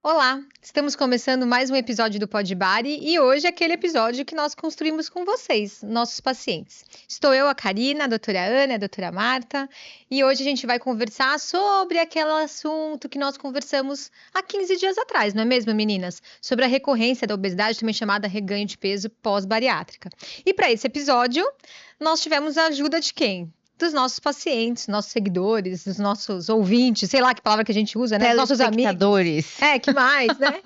Olá, estamos começando mais um episódio do Pod Bari e hoje é aquele episódio que nós construímos com vocês, nossos pacientes. Estou eu, a Karina, a doutora Ana, a doutora Marta, e hoje a gente vai conversar sobre aquele assunto que nós conversamos há 15 dias atrás, não é mesmo, meninas? Sobre a recorrência da obesidade, também chamada reganho de peso pós-bariátrica. E para esse episódio, nós tivemos a ajuda de quem? Dos nossos pacientes, nossos seguidores, dos nossos ouvintes, sei lá que palavra que a gente usa, né? Dos nossos amigos. Telespectadores. Que mais, né?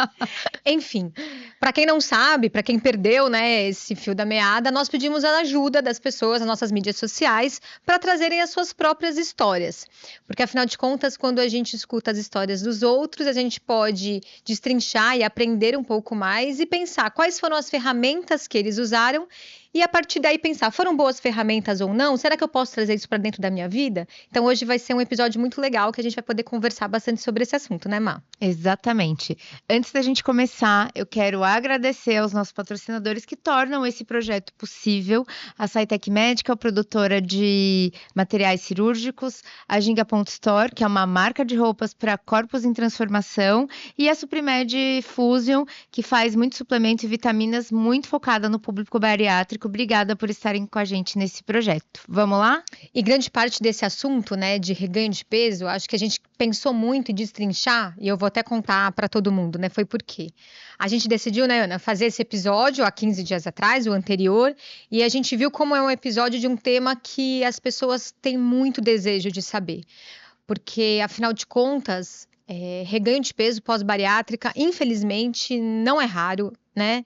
Enfim, para quem não sabe, para quem perdeu, né, esse fio da meada, nós pedimos a ajuda das pessoas nas nossas mídias sociais para trazerem as suas próprias histórias. Porque afinal de contas, quando a gente escuta as histórias dos outros, a gente pode destrinchar e aprender um pouco mais e pensar quais foram as ferramentas que eles usaram e a partir daí pensar, foram boas ferramentas ou não? Será que eu posso trazer isso para dentro da minha vida? Então hoje vai ser um episódio muito legal que a gente vai poder conversar bastante sobre esse assunto, né, Má? Exatamente. Antes da gente começar, eu quero agradecer aos nossos patrocinadores que tornam esse projeto possível. A Saitec Médica, produtora de materiais cirúrgicos, a Ginga.store, que é uma marca de roupas para corpos em transformação, e a Suprimed Fusion, que faz muitos suplementos e vitaminas muito focada no público bariátrico. Obrigada por estarem com a gente nesse projeto. Vamos lá? E grande parte desse assunto, né, de reganho de peso, acho que a gente pensou muito em destrinchar, e eu vou até contar para todo mundo, né, foi por quê? A gente decidiu, né, Ana, fazer esse episódio há 15 dias atrás, o anterior, e a gente viu como é um episódio de um tema que as pessoas têm muito desejo de saber. Porque, afinal de contas, reganho de peso pós-bariátrica, infelizmente, não é raro, né?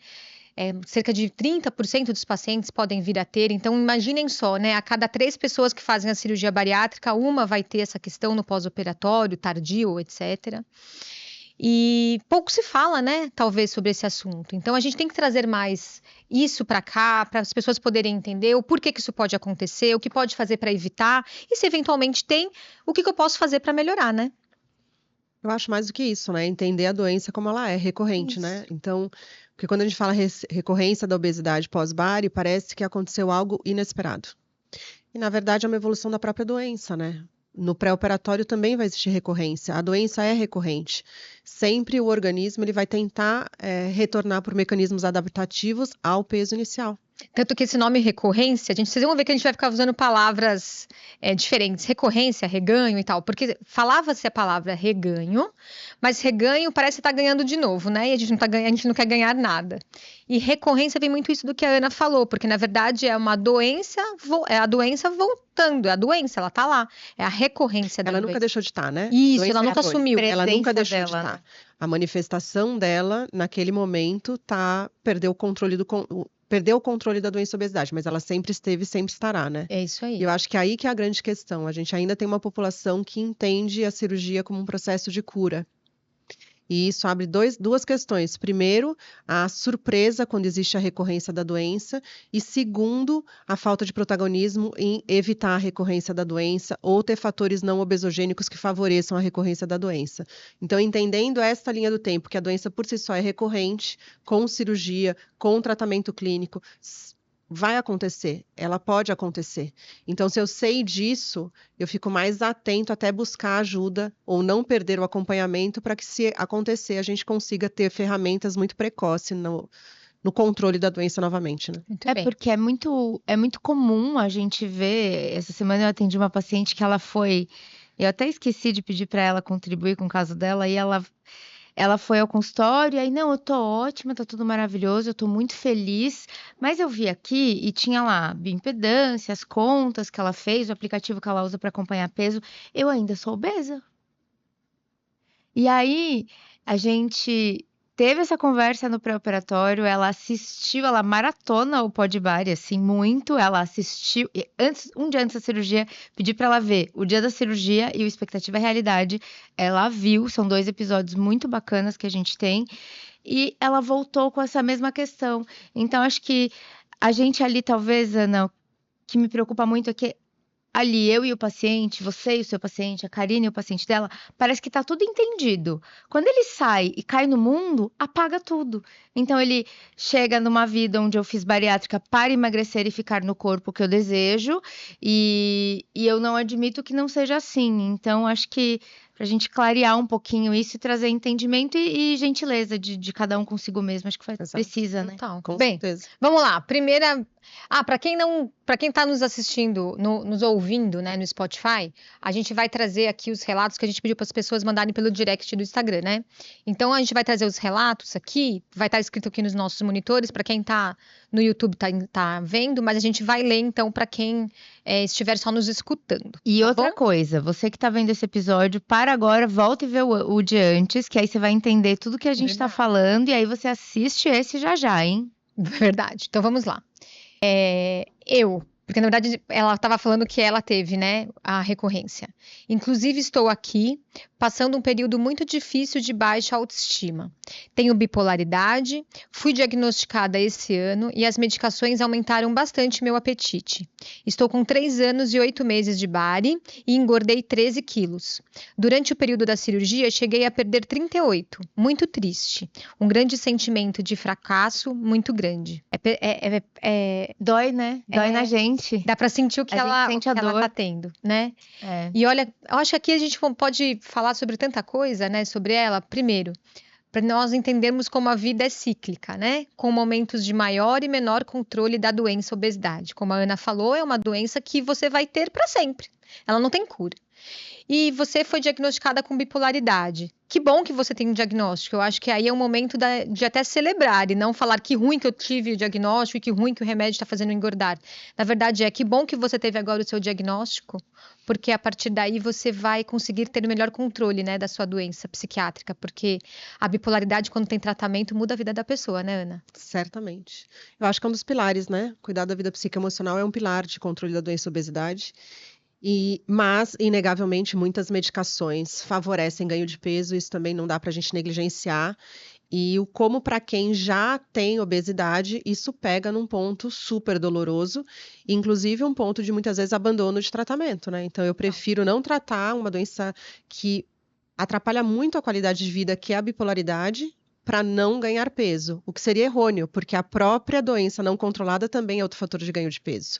Cerca de 30% dos pacientes podem vir a ter. Então, imaginem só, né? A cada 3 pessoas que fazem a cirurgia bariátrica, uma vai ter essa questão no pós-operatório, tardio, etc. E pouco se fala, né? Talvez sobre esse assunto. Então, a gente tem que trazer mais isso para cá, para as pessoas poderem entender o porquê que isso pode acontecer, o que pode fazer para evitar, e se eventualmente tem, o que eu posso fazer para melhorar, né? Eu acho mais do que isso, né? Entender a doença como ela é, recorrente, né? Então, porque quando a gente fala recorrência da obesidade pós-bari, parece que aconteceu algo inesperado. E, na verdade, é uma evolução da própria doença, né? No pré-operatório também vai existir recorrência. A doença é recorrente. Sempre o organismo ele vai tentar retornar por mecanismos adaptativos ao peso inicial. Tanto que esse nome recorrência, vocês vão ver que a gente vai ficar usando palavras diferentes. Recorrência, reganho e tal. Porque falava-se a palavra reganho, mas reganho parece estar ganhando de novo, né? E a gente não quer ganhar nada. E recorrência vem muito isso do que a Ana falou, porque na verdade é uma doença, é a doença voltando. É a doença, ela tá lá. É a recorrência da Ela doença. nunca deixou de estar, né? Isso, ela nunca sumiu. Ela nunca deixou de dela, estar. né? A manifestação dela, naquele momento, perdeu o controle da doença obesidade, mas ela sempre esteve, sempre estará, né? É isso aí. E eu acho que é aí que é a grande questão. A gente ainda tem uma população que entende a cirurgia como um processo de cura. E isso abre duas questões. Primeiro, a surpresa quando existe a recorrência da doença. E segundo, a falta de protagonismo em evitar a recorrência da doença ou ter fatores não obesogênicos que favoreçam a recorrência da doença. Então, entendendo esta linha do tempo, que a doença por si só é recorrente, com cirurgia, com tratamento clínico, vai acontecer, ela pode acontecer. Então, se eu sei disso, eu fico mais atento até buscar ajuda ou não perder o acompanhamento para que, se acontecer, a gente consiga ter ferramentas muito precoces no controle da doença novamente, né? Muito bem. Porque é muito comum a gente ver. Essa semana eu atendi uma paciente que ela foi. Eu até esqueci de pedir para ela contribuir com o caso dela, e ela foi ao consultório, e aí, não, eu tô ótima, tá tudo maravilhoso, eu tô muito feliz, mas eu vi aqui e tinha lá bioimpedância, as contas que ela fez, o aplicativo que ela usa para acompanhar peso, eu ainda sou obesa. E aí, a gente teve essa conversa no pré-operatório, ela assistiu, ela maratona o Podbari, assim, muito, ela assistiu, e um dia antes da cirurgia, pedi pra ela ver o dia da cirurgia e o Expectativa e Realidade, ela viu, são 2 episódios muito bacanas que a gente tem, e ela voltou com essa mesma questão. Então, acho que a gente ali, talvez, Ana, o que me preocupa muito é que ali, eu e o paciente, você e o seu paciente, a Karina e o paciente dela, parece que tá tudo entendido. Quando ele sai e cai no mundo, apaga tudo. Então, ele chega numa vida onde eu fiz bariátrica para emagrecer e ficar no corpo que eu desejo, e eu não admito que não seja assim. Então, acho que pra gente clarear um pouquinho isso e trazer entendimento e gentileza de cada um consigo mesmo. Acho que precisa, né? Então, Com bem, certeza. vamos lá. Primeira. Para quem está nos assistindo, nos ouvindo, né, no Spotify, a gente vai trazer aqui os relatos que a gente pediu para as pessoas mandarem pelo direct do Instagram, né? Então a gente vai trazer os relatos aqui, vai estar escrito aqui nos nossos monitores, para quem está no YouTube tá vendo, mas a gente vai ler então para quem estiver só nos escutando. E tá outra bom? coisa, você que tá vendo esse episódio, para agora, volta e vê o de antes, que aí você vai entender tudo que a gente tá Verdade. falando, e aí você assiste esse já, hein? Verdade. Então vamos lá. Porque na verdade ela estava falando que ela teve, né, a recorrência. Inclusive estou aqui passando um período muito difícil de baixa autoestima. Tenho bipolaridade, fui diagnosticada esse ano e as medicações aumentaram bastante meu apetite. Estou com 3 anos e 8 meses de bari e engordei 13 quilos. Durante o período da cirurgia cheguei a perder 38, muito triste. Um grande sentimento de fracasso, muito grande. Dói, né? Dói na gente. Dá pra sentir o que A gente ela sente a dor. tá tendo, né? É. E olha, eu acho que aqui a gente pode falar sobre tanta coisa, né? Sobre ela. Primeiro, para nós entendermos como a vida é cíclica, né? Com momentos de maior e menor controle da doença obesidade. Como a Ana falou, é uma doença que você vai ter para sempre. Ela não tem cura. E você foi diagnosticada com bipolaridade. Que bom que você tem um diagnóstico. Eu acho que aí é o momento de até celebrar e não falar que ruim que eu tive o diagnóstico e que ruim que o remédio está fazendo eu engordar. Na verdade, que bom que você teve agora o seu diagnóstico, porque a partir daí você vai conseguir ter o melhor controle, né, da sua doença psiquiátrica, porque a bipolaridade, quando tem tratamento, muda a vida da pessoa, né, Ana? Certamente. Eu acho que é um dos pilares, né? Cuidar da vida psicoemocional é um pilar de controle da doença obesidade. Mas, inegavelmente, muitas medicações favorecem ganho de peso, isso também não dá para a gente negligenciar. E como para quem já tem obesidade, isso pega num ponto super doloroso, inclusive um ponto de muitas vezes abandono de tratamento, né? Então eu prefiro não tratar uma doença que atrapalha muito a qualidade de vida, que é a bipolaridade, para não ganhar peso, o que seria errôneo, porque a própria doença não controlada também é outro fator de ganho de peso.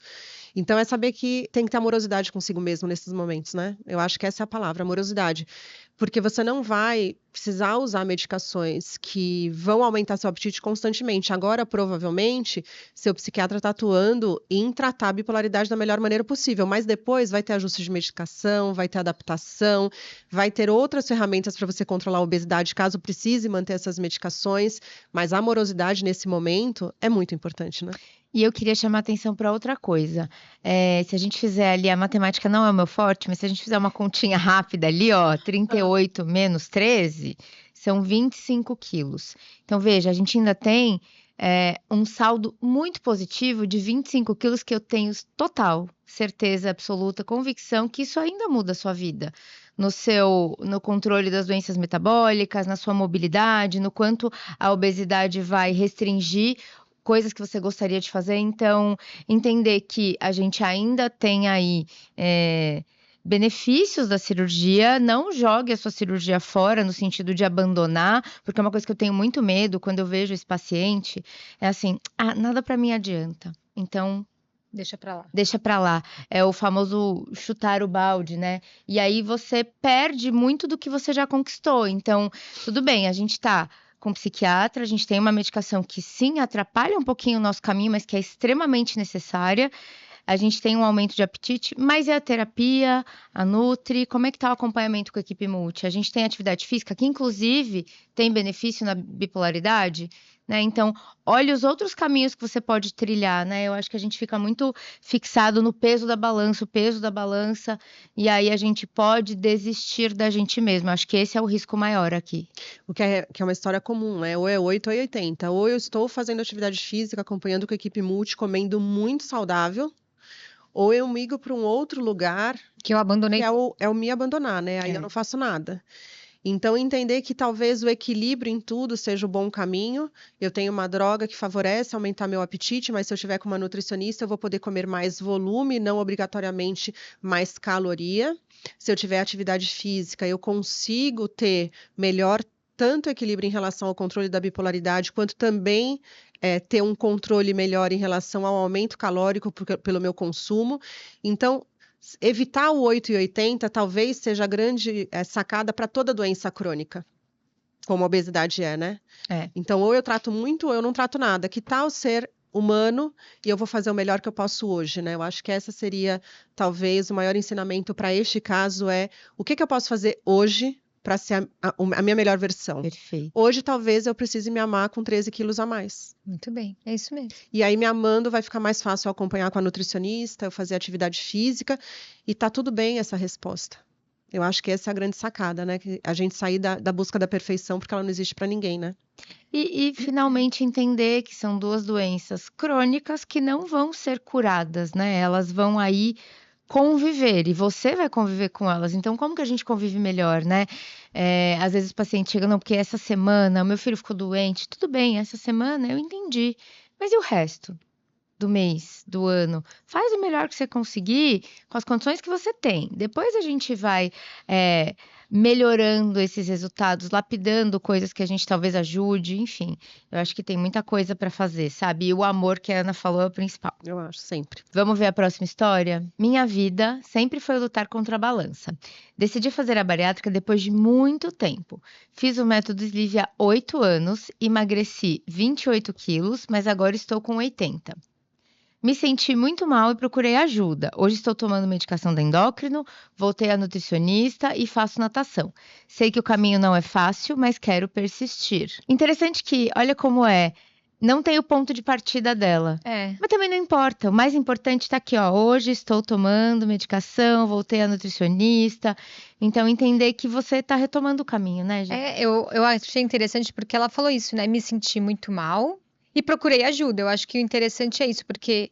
Então é saber que tem que ter amorosidade consigo mesmo nesses momentos, né? Eu acho que essa é a palavra, amorosidade. Porque você não vai precisar usar medicações que vão aumentar seu apetite constantemente. Agora, provavelmente, seu psiquiatra está atuando em tratar a bipolaridade da melhor maneira possível, mas depois vai ter ajuste de medicação, vai ter adaptação, vai ter outras ferramentas para você controlar a obesidade, caso precise manter essas medicações, mas a amorosidade nesse momento é muito importante, né? E eu queria chamar a atenção para outra coisa. Se a gente fizer ali, a matemática não é o meu forte, mas se a gente fizer uma continha rápida ali, ó, 38 menos 13, são 25 quilos. Então, veja, a gente ainda tem um saldo muito positivo de 25 quilos que eu tenho total certeza absoluta, convicção que isso ainda muda a sua vida. No controle das doenças metabólicas, na sua mobilidade, no quanto a obesidade vai restringir coisas que você gostaria de fazer. Então, entender que a gente ainda tem aí benefícios da cirurgia, não jogue a sua cirurgia fora no sentido de abandonar, porque é uma coisa que eu tenho muito medo quando eu vejo esse paciente, é assim, nada para mim adianta. Então, deixa pra lá. Deixa pra lá. É o famoso chutar o balde, né? E aí você perde muito do que você já conquistou. Então, tudo bem, a gente tá com psiquiatra, a gente tem uma medicação que sim atrapalha um pouquinho o nosso caminho, mas que é extremamente necessária. A gente tem um aumento de apetite, mas é a terapia, a Nutri, como é que tá o acompanhamento com a equipe multi? A gente tem atividade física, que inclusive tem benefício na bipolaridade, né? Então, olhe os outros caminhos que você pode trilhar, né? Eu acho que a gente fica muito fixado no peso da balança, e aí a gente pode desistir da gente mesmo. Acho que esse é o risco maior aqui. O que é uma história comum, né? Ou é 8 ou é 80. Ou eu estou fazendo atividade física, acompanhando com a equipe multi, comendo muito saudável, ou eu migro para um outro lugar que eu abandonei, que é o me abandonar, né? Aí eu não faço nada. Então, entender que talvez o equilíbrio em tudo seja o bom caminho. Eu tenho uma droga que favorece aumentar meu apetite, mas se eu tiver com uma nutricionista, eu vou poder comer mais volume, não obrigatoriamente mais caloria. Se eu tiver atividade física, eu consigo ter melhor tanto equilíbrio em relação ao controle da bipolaridade, quanto também ter um controle melhor em relação ao aumento calórico pelo meu consumo. Então, Evitar o 8,80 talvez seja a grande sacada para toda doença crônica, como a obesidade né? Então, ou eu trato muito ou eu não trato nada. Que tal ser humano e eu vou fazer o melhor que eu posso hoje, né? Eu acho que essa seria, talvez, o maior ensinamento para este caso o que eu posso fazer hoje para ser a minha melhor versão. Perfeito. Hoje, talvez, eu precise me amar com 13 quilos a mais. Muito bem, é isso mesmo. E aí, me amando, vai ficar mais fácil eu acompanhar com a nutricionista, eu fazer atividade física, e tá tudo bem essa resposta. Eu acho que essa é a grande sacada, né? Que a gente sair da busca da perfeição, porque ela não existe para ninguém, né? E finalmente entender que são 2 doenças crônicas que não vão ser curadas, né? Elas vão aí conviver e você vai conviver com elas. Então, como que a gente convive melhor, né? Às vezes o paciente chega, não, porque essa semana o meu filho ficou doente. Tudo bem, essa semana eu entendi. Mas e o resto do mês, do ano? Faz o melhor que você conseguir com as condições que você tem. Depois a gente vai melhorando esses resultados, lapidando coisas que a gente talvez ajude, enfim. Eu acho que tem muita coisa para fazer, sabe? E o amor que a Ana falou é o principal. Eu acho, sempre. Vamos ver a próxima história? Minha vida sempre foi lutar contra a balança. Decidi fazer a bariátrica depois de muito tempo. Fiz o método Sleeve há 8 anos, emagreci 28 quilos, mas agora estou com 80. Me senti muito mal e procurei ajuda. Hoje estou tomando medicação da endócrino, voltei à nutricionista e faço natação. Sei que o caminho não é fácil, mas quero persistir. Interessante que, olha como não tem o ponto de partida dela. Mas também não importa. O mais importante está aqui, ó. Hoje estou tomando medicação, voltei à nutricionista. Então, entender que você está retomando o caminho, né, gente? Eu achei interessante porque ela falou isso, né? Me senti muito mal e procurei ajuda. Eu acho que o interessante é isso, porque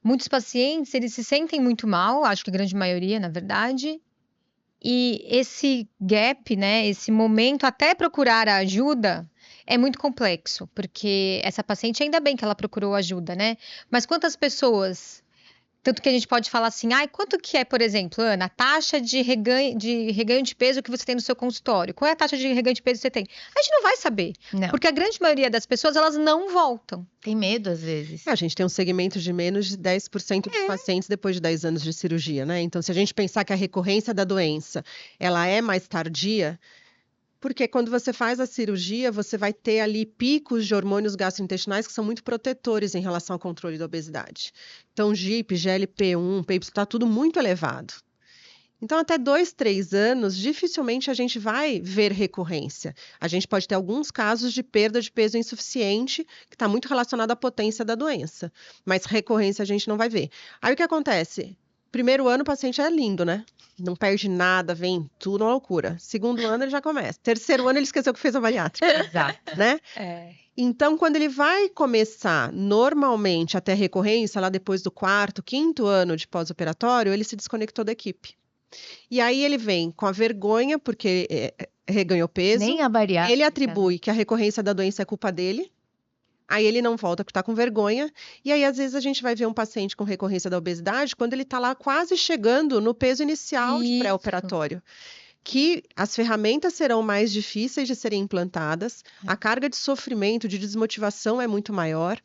muitos pacientes, eles se sentem muito mal, acho que a grande maioria, na verdade, e esse gap, né, esse momento até procurar a ajuda é muito complexo, porque essa paciente, ainda bem que ela procurou ajuda, né? Mas quantas pessoas... Tanto que a gente pode falar assim, quanto que é, por exemplo, Ana, a taxa de reganho de peso que você tem no seu consultório? Qual é a taxa de reganho de peso que você tem? A gente não vai saber, Não. porque a grande maioria das pessoas, elas não voltam. Tem medo, às vezes. A gente tem um segmento de menos de 10% dos pacientes depois de 10 anos de cirurgia, né? Então, se a gente pensar que a recorrência da doença, ela é mais tardia, porque quando você faz a cirurgia, você vai ter ali picos de hormônios gastrointestinais que são muito protetores em relação ao controle da obesidade. Então, GIP, GLP-1, PAPS, está tudo muito elevado. Então, até 2, 3 anos, dificilmente a gente vai ver recorrência. A gente pode ter alguns casos de perda de peso insuficiente, que está muito relacionado à potência da doença. Mas recorrência a gente não vai ver. Aí, o que acontece? Primeiro ano, o paciente é lindo, né? Não perde nada, vem tudo uma loucura. Segundo ano, ele já começa. Terceiro ano, ele esqueceu que fez a bariátrica. Exato. Né? Então, quando ele vai começar normalmente a ter recorrência, lá depois do 4º, 5º ano de pós-operatório, ele se desconectou da equipe. E aí ele vem com a vergonha, porque reganhou peso. Nem a bariátrica. Ele atribui que a recorrência da doença é culpa dele. Aí ele não volta porque está com vergonha. E aí, às vezes, a gente vai ver um paciente com recorrência da obesidade quando ele está lá quase chegando no peso inicial de pré-operatório. Que as ferramentas serão mais difíceis de serem implantadas, a carga de sofrimento, de desmotivação é muito maior.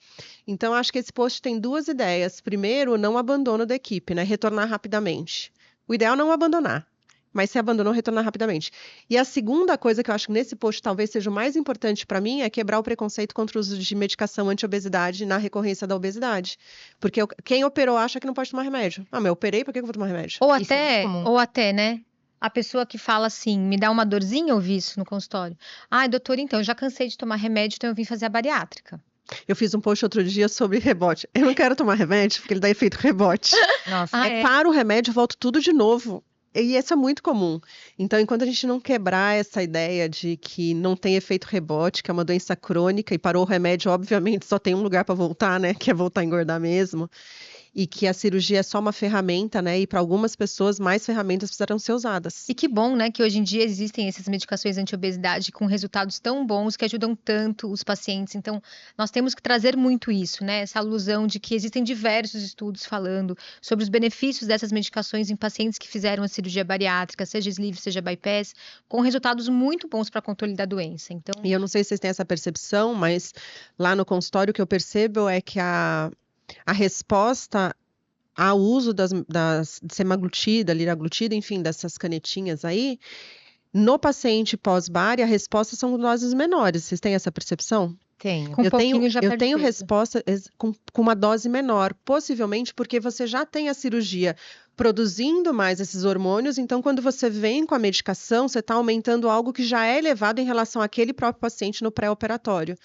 Então, acho que esse post tem 2 ideias. Primeiro, não abandono da equipe, né? Retornar rapidamente. O ideal é não abandonar, mas se abandonou, retornar rapidamente. E a segunda coisa que eu acho que nesse post talvez seja o mais importante para mim é quebrar o preconceito contra o uso de medicação anti-obesidade na recorrência da obesidade. Porque quem operou acha que não pode tomar remédio. Mas eu operei, por que eu vou tomar remédio? Ou até, né? A pessoa que fala assim, me dá uma dorzinha, eu vi isso no consultório. Doutor, então, eu já cansei de tomar remédio, então eu vim fazer a bariátrica. Eu fiz um post outro dia sobre rebote. Eu não quero tomar remédio, porque ele dá efeito rebote. Nossa. Para o remédio, eu volto tudo de novo. E isso é muito comum. Então, enquanto a gente não quebrar essa ideia de que não tem efeito rebote, que é uma doença crônica, e parou o remédio, obviamente, só tem um lugar para voltar, né? Que é voltar a engordar mesmo. E que a cirurgia é só uma ferramenta, né? E para algumas pessoas, mais ferramentas precisarão ser usadas. E que bom, né? Que hoje em dia existem essas medicações anti-obesidade com resultados tão bons que ajudam tanto os pacientes. Então, nós temos que trazer muito isso, né? Essa alusão de que existem diversos estudos falando sobre os benefícios dessas medicações em pacientes que fizeram a cirurgia bariátrica, seja sleeve, seja bypass, com resultados muito bons para controle da doença. Então... E eu não sei se vocês têm essa percepção, mas lá no consultório o que eu percebo é que a resposta há uso de semaglutida, liraglutida, enfim, dessas canetinhas aí, no paciente pós-bari, a resposta são doses menores. Vocês têm essa percepção? Tenho. Com um Eu tenho, pouquinho já eu perde tenho peso. resposta com uma dose menor, possivelmente porque você já tem a cirurgia produzindo mais esses hormônios, então quando você vem com a medicação, você está aumentando algo que já é elevado em relação àquele próprio paciente no pré-operatório.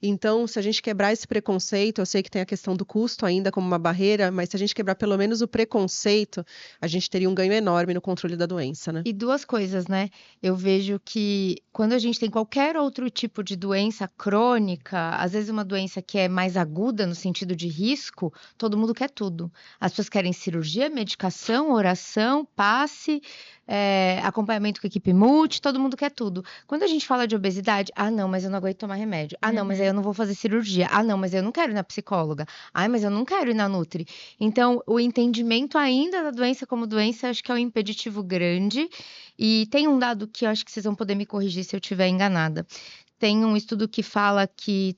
Então, se a gente quebrar esse preconceito, eu sei que tem a questão do custo ainda como uma barreira, mas se a gente quebrar pelo menos o preconceito, a gente teria um ganho enorme no controle da doença, né? E duas coisas, né? Eu vejo que quando a gente tem qualquer outro tipo de doença crônica, às vezes uma doença que é mais aguda no sentido de risco, todo mundo quer tudo. As pessoas querem cirurgia, medicação, oração, passe, acompanhamento com equipe multi, todo mundo quer tudo. Quando a gente fala de obesidade, não, mas eu não aguento tomar remédio. Não, mas aí eu não vou fazer cirurgia. Não, mas eu não quero ir na psicóloga. Mas eu não quero ir na Nutri. Então, o entendimento ainda da doença como doença, acho que é um impeditivo grande. E tem um dado que eu acho que vocês vão poder me corrigir se eu estiver enganada. Tem um estudo que fala que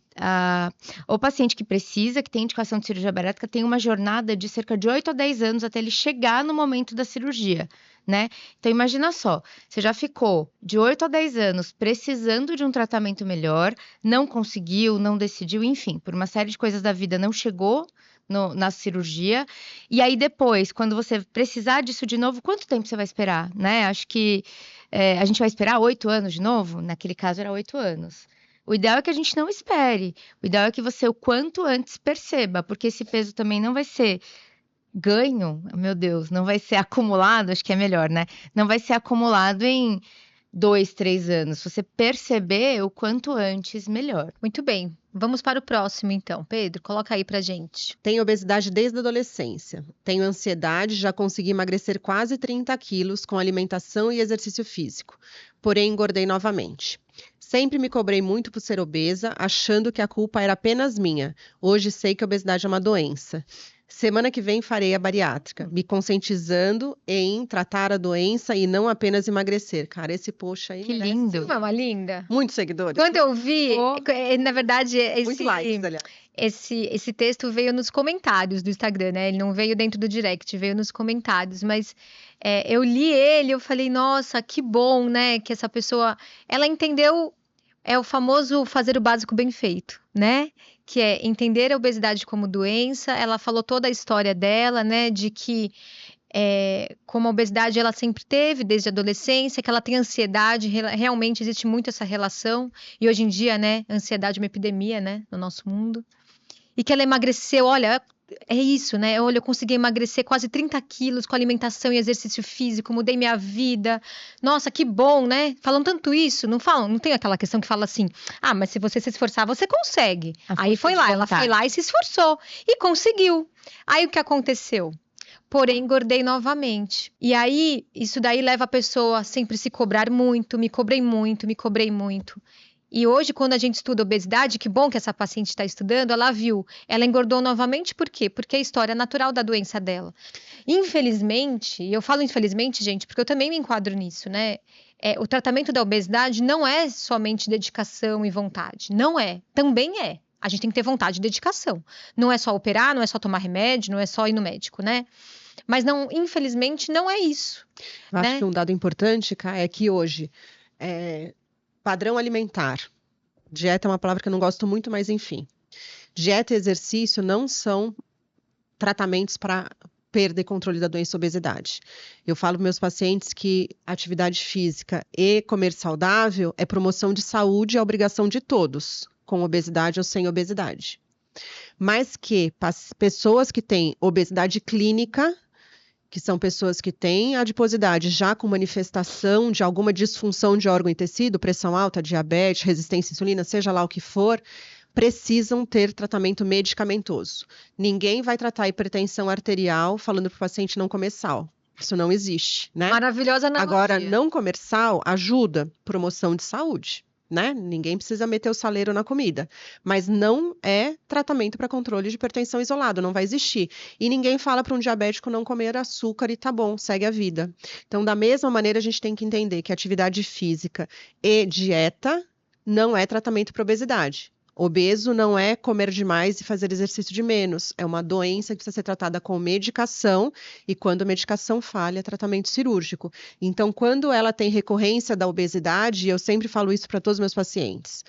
o paciente que precisa, que tem indicação de cirurgia bariátrica, tem uma jornada de cerca de 8 a 10 anos até ele chegar no momento da cirurgia, né? Então, imagina só, você já ficou de 8 a 10 anos precisando de um tratamento melhor, não conseguiu, não decidiu, enfim, por uma série de coisas da vida não chegou na cirurgia, e aí depois, quando você precisar disso de novo, quanto tempo você vai esperar, né? Acho que a gente vai esperar 8 anos de novo? Naquele caso era 8 anos. O ideal é que a gente não espere. O ideal é que você o quanto antes perceba, porque esse peso também não vai ser ganho, meu Deus, não vai ser acumulado, acho que é melhor, né? Não vai ser acumulado em 2, 3 anos. Se você perceber o quanto antes, melhor. Muito bem. Vamos para o próximo, então. Pedro, coloca aí pra gente. Tenho obesidade desde a adolescência. Tenho ansiedade, já consegui emagrecer quase 30 quilos com alimentação e exercício físico. Porém, engordei novamente. Sempre me cobrei muito por ser obesa, achando que a culpa era apenas minha. Hoje sei que a obesidade é uma doença. Semana que vem farei a bariátrica, me conscientizando em tratar a doença e não apenas emagrecer. Cara, esse post aí Que merece lindo. Não é uma linda? muitos seguidores. Quando eu vi, na verdade, Muitos likes, aliás. esse texto veio nos comentários do Instagram, né? Ele não veio dentro do direct, veio nos comentários. Mas eu li ele, eu falei, nossa, que bom, né? Que essa pessoa, ela entendeu, é o famoso fazer o básico bem feito, né? Que é entender a obesidade como doença. Ela falou toda a história dela, né? De que como a obesidade ela sempre teve desde a adolescência, que ela tem ansiedade, realmente existe muito essa relação, e hoje em dia, né, a ansiedade é uma epidemia, né, no nosso mundo, e que ela emagreceu, olha, é isso, né, olha, eu consegui emagrecer quase 30 quilos com alimentação e exercício físico, mudei minha vida, nossa, que bom, né, falam tanto isso, não falam, não tem aquela questão que fala assim, mas se você se esforçar, você consegue, aí foi lá, ela foi lá e se esforçou, e conseguiu, aí o que aconteceu? Porém, engordei novamente. E aí, isso daí leva a pessoa a sempre se cobrar muito, me cobrei muito, me cobrei muito. E hoje, quando a gente estuda obesidade, que bom que essa paciente está estudando, ela viu, ela engordou novamente, por quê? Porque é a história natural da doença dela. Infelizmente, e eu falo infelizmente, gente, porque eu também me enquadro nisso, né? O tratamento da obesidade não é somente dedicação e vontade. Não é. Também é. A gente tem que ter vontade e dedicação. Não é só operar, não é só tomar remédio, não é só ir no médico, né? Mas não, infelizmente, não é isso. Eu acho que um dado importante, Cá, é que hoje, padrão alimentar, dieta é uma palavra que eu não gosto muito, mas enfim. Dieta e exercício não são tratamentos para perda e controle da doença e obesidade. Eu falo para meus pacientes que atividade física e comer saudável é promoção de saúde e é obrigação de todos, com obesidade ou sem obesidade. Mas que pessoas que têm obesidade clínica, que são pessoas que têm adiposidade já com manifestação de alguma disfunção de órgão e tecido, pressão alta, diabetes, resistência à insulina, seja lá o que for, precisam ter tratamento medicamentoso. Ninguém vai tratar hipertensão arterial falando para o paciente não comer sal. Isso não existe, né? Maravilhosa analogia. Agora, não comer sal ajuda, promoção de saúde, né? Ninguém precisa meter o saleiro na comida, mas não é tratamento para controle de hipertensão isolado, não vai existir. E ninguém fala para um diabético não comer açúcar e tá bom, segue a vida. Então, da mesma maneira, a gente tem que entender que atividade física e dieta não é tratamento para obesidade. Obeso não é comer demais e fazer exercício de menos. É uma doença que precisa ser tratada com medicação e quando a medicação falha, é tratamento cirúrgico. Então, quando ela tem recorrência da obesidade, eu sempre falo isso para todos os meus pacientes,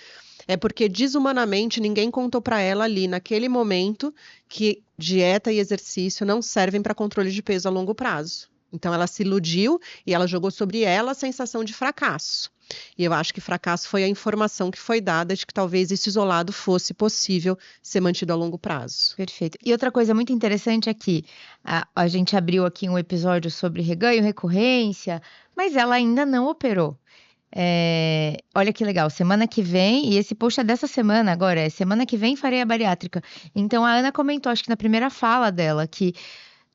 é porque desumanamente ninguém contou para ela ali naquele momento que dieta e exercício não servem para controle de peso a longo prazo. Então, ela se iludiu e ela jogou sobre ela a sensação de fracasso. E eu acho que fracasso foi a informação que foi dada de que talvez isso isolado fosse possível ser mantido a longo prazo. Perfeito. E outra coisa muito interessante é que a gente abriu aqui um episódio sobre reganho, recorrência, mas ela ainda não operou. Olha que legal, semana que vem, e esse post é dessa semana agora, semana que vem farei a bariátrica. Então a Ana comentou, acho que na primeira fala dela, que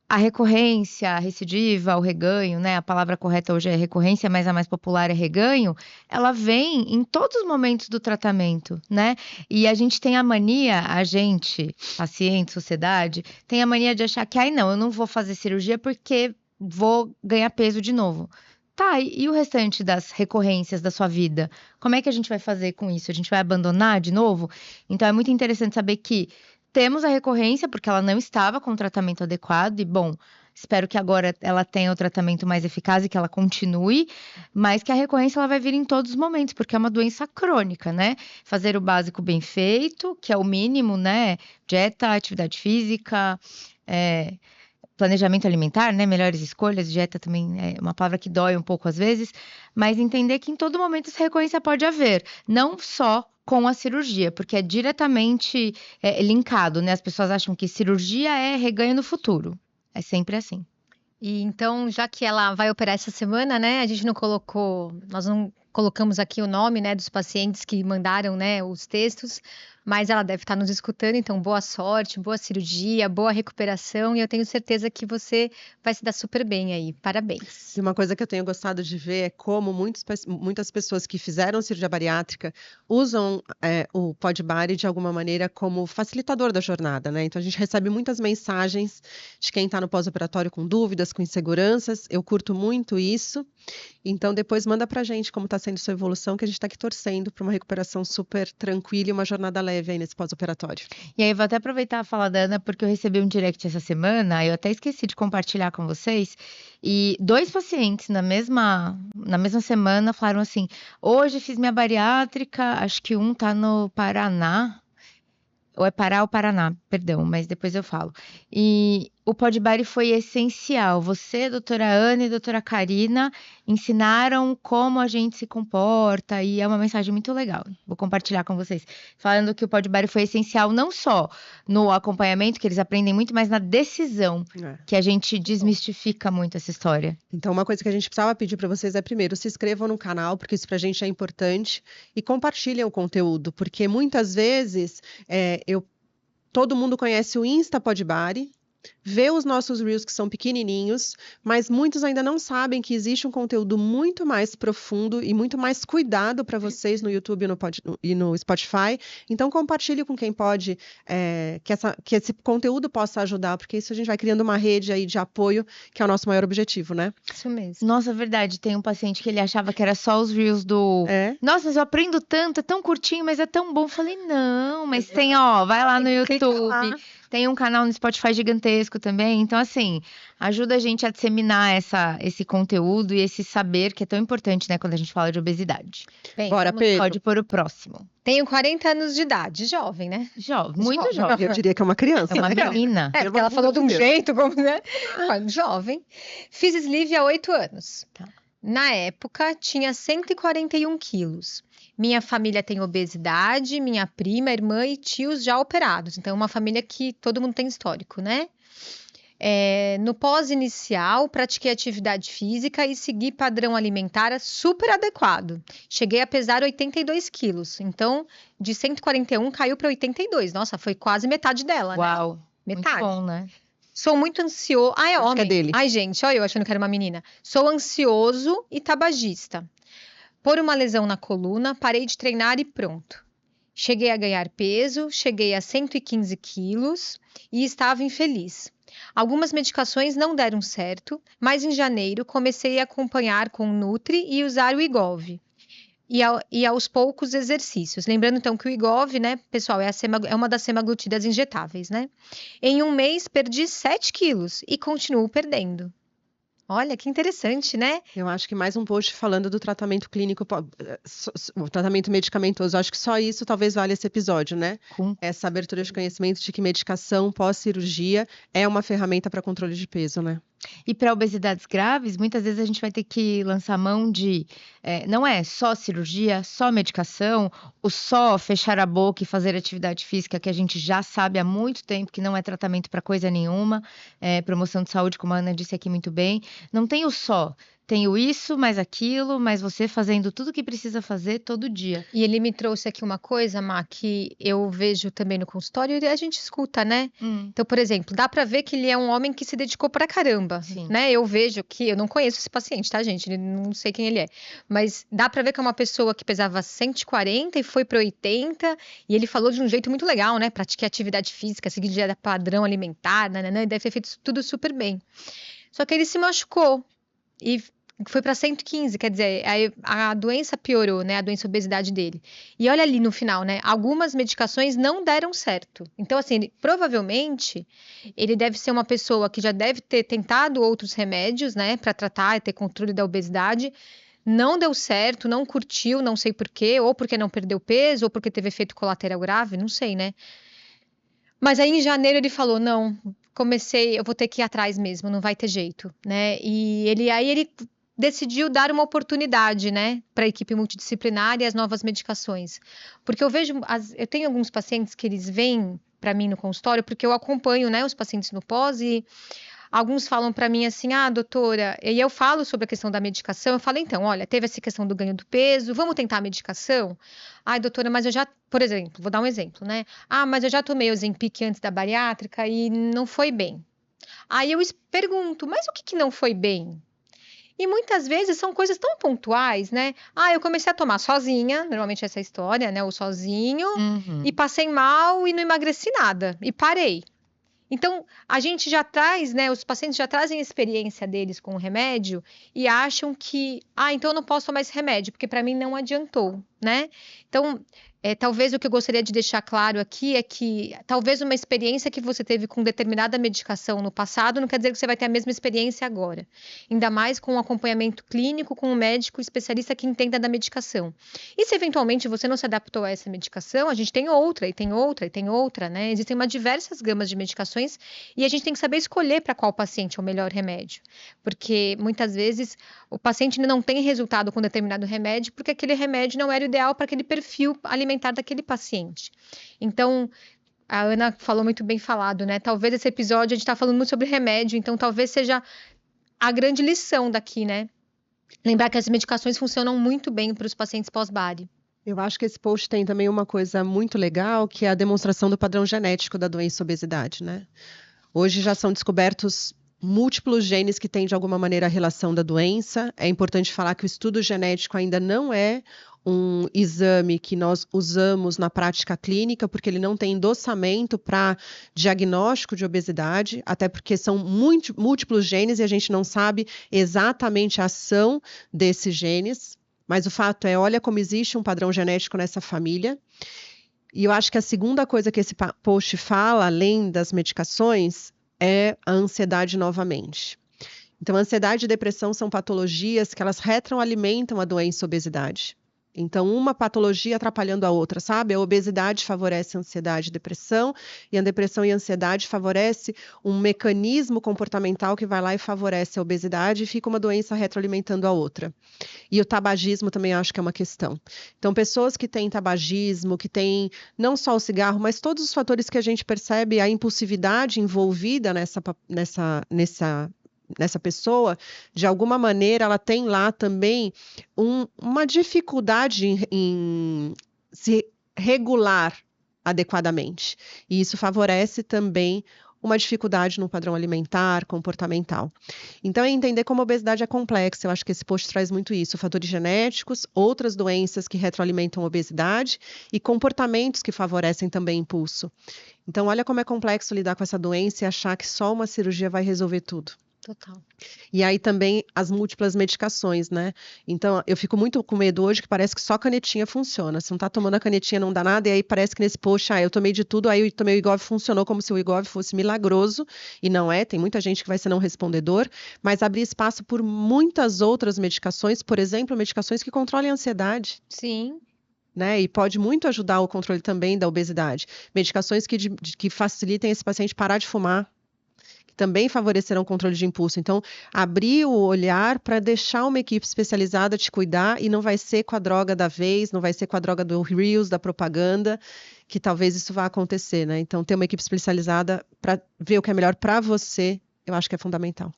a recorrência, a recidiva, o reganho, né? A palavra correta hoje é recorrência, mas a mais popular é reganho. Ela vem em todos os momentos do tratamento, né? E a gente tem a mania, a gente, paciente, sociedade, tem a mania de achar que, não, eu não vou fazer cirurgia porque vou ganhar peso de novo. Tá, e o restante das recorrências da sua vida? Como é que a gente vai fazer com isso? A gente vai abandonar de novo? Então é muito interessante saber que temos a recorrência, porque ela não estava com o tratamento adequado, e bom, espero que agora ela tenha o tratamento mais eficaz e que ela continue, mas que a recorrência ela vai vir em todos os momentos, porque é uma doença crônica, né? Fazer o básico bem feito, que é o mínimo, né? Dieta, atividade física, planejamento alimentar, né? Melhores escolhas, dieta também é uma palavra que dói um pouco às vezes, mas entender que em todo momento essa recorrência pode haver, não só com a cirurgia, porque é diretamente linkado, né? As pessoas acham que cirurgia é reganho no futuro. É sempre assim. E então, já que ela vai operar essa semana, né? Nós não colocamos aqui o nome, né, dos pacientes que mandaram, né, os textos, mas ela deve estar nos escutando, então boa sorte, boa cirurgia, boa recuperação, e eu tenho certeza que você vai se dar super bem aí. Parabéns. E uma coisa que eu tenho gostado de ver é como muitas pessoas que fizeram cirurgia bariátrica usam o Podbody de alguma maneira como facilitador da jornada, né? Então a gente recebe muitas mensagens de quem está no pós-operatório com dúvidas, com inseguranças. Eu curto muito isso. Então depois manda pra gente como está sendo sua evolução, que a gente está aqui torcendo para uma recuperação super tranquila e uma jornada leve aí nesse pós-operatório. E aí, vou até aproveitar a fala da Ana, porque eu recebi um direct essa semana, eu até esqueci de compartilhar com vocês, e 2 pacientes na mesma semana falaram assim, hoje fiz minha bariátrica, acho que um tá no Paraná, ou é Pará ou Paraná, perdão, mas depois eu falo. E o Podbody foi essencial. Você, doutora Ana e doutora Karina, ensinaram como a gente se comporta e é uma mensagem muito legal. Vou compartilhar com vocês. Falando que o Podbody foi essencial não só no acompanhamento, que eles aprendem muito, mas na decisão, que a gente desmistifica muito essa história. Então, uma coisa que a gente precisava pedir para vocês é, primeiro, se inscrevam no canal, porque isso para a gente é importante, e compartilhem o conteúdo, porque muitas vezes todo mundo conhece o Insta Podbody, vê os nossos Reels que são pequenininhos, mas muitos ainda não sabem que existe um conteúdo muito mais profundo e muito mais cuidado para vocês no YouTube e no Spotify. Então, compartilhe com quem pode, que esse conteúdo possa ajudar, porque isso a gente vai criando uma rede aí de apoio, que é o nosso maior objetivo, né? Isso mesmo. Nossa, verdade. Tem um paciente que ele achava que era só os Reels do... Nossa, mas eu aprendo tanto, é tão curtinho, mas é tão bom. Eu falei, não, mas tem, vai lá no YouTube. Tem um canal no Spotify gigantesco também. Então, assim, ajuda a gente a disseminar esse conteúdo e esse saber que é tão importante, né, quando a gente fala de obesidade. Bem, bora, Pedro. Pode pôr o próximo. Tenho 40 anos de idade, jovem, né? Jovem, muito jovem. Eu diria que é uma criança. É uma menina. Porque ela falou de um jeito, como, né? Jovem. Fiz sleeve há 8 anos. Tá. Na época, tinha 141 quilos. Minha família tem obesidade, minha prima, irmã e tios já operados. Então, é uma família que todo mundo tem histórico, né? No pós-inicial, pratiquei atividade física e segui padrão alimentar super adequado. Cheguei a pesar 82 quilos. Então, de 141 caiu para 82. Nossa, foi quase metade dela, né? Uau, Metade. muito bom, né? Sou muito ansioso. É Acho homem. que é dele. Ai, gente, olha eu achando que era uma menina. Sou ansioso e tabagista. Por uma lesão na coluna, parei de treinar e pronto. Cheguei a ganhar peso, cheguei a 115 quilos e estava infeliz. Algumas medicações não deram certo, mas em janeiro comecei a acompanhar com o Nutri e usar o Wegovy. e aos poucos exercícios. Lembrando, então, que o Wegovy, né, pessoal, é uma das semaglutidas injetáveis, né? Em um mês, perdi 7 quilos e continuo perdendo. Olha, que interessante, né? Eu acho que mais um post falando do tratamento clínico, o tratamento medicamentoso. Eu acho que só isso talvez valha esse episódio, né? Essa abertura de conhecimento de que medicação pós-cirurgia é uma ferramenta para controle de peso, né? E para obesidades graves, muitas vezes a gente vai ter que lançar mão de, não é só cirurgia, só medicação, ou só fechar a boca e fazer atividade física, que a gente já sabe há muito tempo que não é tratamento para coisa nenhuma, promoção de saúde, como a Ana disse aqui muito bem. Não tem o só, tem o isso, mais aquilo, mas você fazendo tudo o que precisa fazer todo dia. E ele me trouxe aqui uma coisa, Má, que eu vejo também no consultório e a gente escuta, né? Então, por exemplo, dá pra ver que ele é um homem que se dedicou pra caramba, Sim. né? Eu vejo que, eu não conheço esse paciente, tá, gente? Não sei quem ele é. Mas dá pra ver que é uma pessoa que pesava 140 e foi pra 80, e ele falou de um jeito muito legal, né? Pratiquei atividade física, segui dieta padrão alimentar, né? Deve ter feito tudo super bem. Só que ele se machucou e foi para 115, quer dizer, a doença piorou, né? A doença obesidade dele. E olha ali no final, né? Algumas medicações não deram certo. Então, assim, provavelmente, ele deve ser uma pessoa que já deve ter tentado outros remédios, né? Para tratar e ter controle da obesidade. Não deu certo, não curtiu, não sei por quê, ou porque não perdeu peso, ou porque teve efeito colateral grave, não sei, né? Mas aí em janeiro ele falou: não, eu vou ter que ir atrás mesmo, não vai ter jeito, né? E ele decidiu dar uma oportunidade, né, para a equipe multidisciplinar e as novas medicações. Porque eu tenho alguns pacientes que eles vêm para mim no consultório, porque eu acompanho, né, os pacientes no pós e alguns falam para mim assim: ah, doutora, e eu falo sobre a questão da medicação, eu falo, então, olha, teve essa questão do ganho do peso, vamos tentar a medicação? Ai, doutora, mas eu já, por exemplo, vou dar um exemplo, né? Ah, mas eu já tomei o Ozempic antes da bariátrica e não foi bem. Aí eu pergunto, mas o que não foi bem? E muitas vezes são coisas tão pontuais, né? Ah, eu comecei a tomar sozinha, normalmente essa é a história, né? Ou sozinho, e passei mal e não emagreci nada, e parei. Então, a gente já traz, né? Os pacientes já trazem a experiência deles com o remédio e acham que, então eu não posso tomar esse remédio, porque para mim não adiantou, né? Então, talvez o que eu gostaria de deixar claro aqui é que talvez uma experiência que você teve com determinada medicação no passado não quer dizer que você vai ter a mesma experiência agora. Ainda mais com um acompanhamento clínico com um médico especialista que entenda da medicação. E se eventualmente você não se adaptou a essa medicação, a gente tem outra, e tem outra, e tem outra, né? Existem diversas gamas de medicações e a gente tem que saber escolher para qual paciente é o melhor remédio. Porque muitas vezes o paciente não tem resultado com determinado remédio porque aquele remédio não era o ideal para aquele perfil alimentar daquele paciente. Então, a Ana falou muito bem falado, né? Talvez esse episódio a gente está falando muito sobre remédio, então talvez seja a grande lição daqui, né? Lembrar que as medicações funcionam muito bem para os pacientes pós-bari. Eu acho que esse post tem também uma coisa muito legal, que é a demonstração do padrão genético da doença obesidade, né? Hoje já são descobertos múltiplos genes que têm de alguma maneira a relação da doença. É importante falar que o estudo genético ainda não é um exame que nós usamos na prática clínica, porque ele não tem endossamento para diagnóstico de obesidade, até porque são múltiplos genes e a gente não sabe exatamente a ação desses genes. Mas o fato é, olha como existe um padrão genético nessa família. E eu acho que a segunda coisa que esse post fala, além das medicações, é a ansiedade novamente. Então, ansiedade e depressão são patologias que elas retroalimentam a doença obesidade. Então, uma patologia atrapalhando a outra, sabe? A obesidade favorece a ansiedade e depressão, e a depressão e a ansiedade favorece um mecanismo comportamental que vai lá e favorece a obesidade, e fica uma doença retroalimentando a outra. E o tabagismo também acho que é uma questão. Então, pessoas que têm tabagismo, que têm não só o cigarro, mas todos os fatores que a gente percebe, a impulsividade envolvida nessa pessoa, de alguma maneira, ela tem lá também uma dificuldade em se regular adequadamente. E isso favorece também uma dificuldade no padrão alimentar, comportamental. Então, é entender como a obesidade é complexa. Eu acho que esse post traz muito isso. Fatores genéticos, outras doenças que retroalimentam a obesidade e comportamentos que favorecem também impulso. Então, olha como é complexo lidar com essa doença e achar que só uma cirurgia vai resolver tudo. Total. E aí também as múltiplas medicações, né? Então, eu fico muito com medo hoje que parece que só canetinha funciona. Se não tá tomando a canetinha, não dá nada, e aí parece que nesse post, eu tomei de tudo, aí eu tomei o Wegovy, funcionou como se o Wegovy fosse milagroso, e não é, tem muita gente que vai ser não respondedor, mas abrir espaço por muitas outras medicações, por exemplo, medicações que controlem a ansiedade. Sim. Né? E pode muito ajudar o controle também da obesidade. Medicações que facilitem esse paciente parar de fumar, que também favorecerão o controle de impulso. Então, abrir o olhar para deixar uma equipe especializada te cuidar, e não vai ser com a droga da vez, não vai ser com a droga do Reels, da propaganda, que talvez isso vá acontecer, né? Então, ter uma equipe especializada para ver o que é melhor para você, eu acho que é fundamental.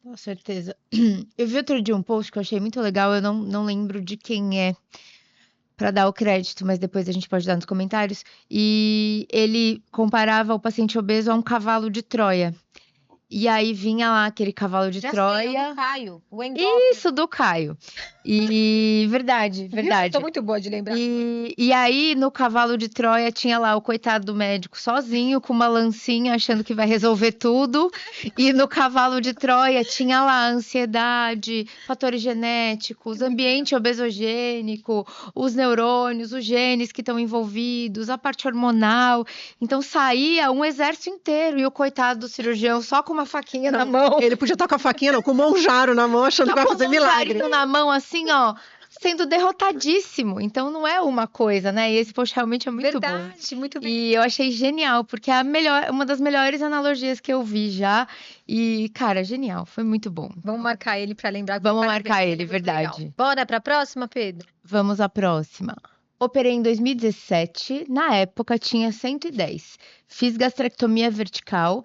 Com certeza. Eu vi outro dia um post que eu achei muito legal, eu não lembro de quem é, para dar o crédito, mas depois a gente pode dar nos comentários. E ele comparava o paciente obeso a um cavalo de Troia. E aí vinha lá aquele cavalo de Já Troia. sei, é o do Caio, o Engolf. Isso, do Caio. E verdade. Tô muito boa de lembrar. E aí, no cavalo de Troia, tinha lá o coitado do médico sozinho, com uma lancinha, achando que vai resolver tudo. E no cavalo de Troia tinha lá a ansiedade, fatores genéticos, ambiente obesogênico, os neurônios, os genes que estão envolvidos, a parte hormonal. Então saía um exército inteiro, e o coitado do cirurgião só com uma faquinha na mão. Ele podia estar com a faquinha, não, com o monjaro na mão, achando que vai fazer milagre. Na mão, assim, ó, sendo derrotadíssimo. Então não é uma coisa, né? E esse post realmente é muito bom. Verdade, muito bem. E eu achei genial, porque é uma das melhores analogias que eu vi já. E, cara, genial, foi muito bom. Vamos marcar ele para lembrar. Vamos marcar ele, verdade. Legal. Bora para a próxima, Pedro? Vamos à próxima. Operei em 2017, na época tinha 110. Fiz gastrectomia vertical.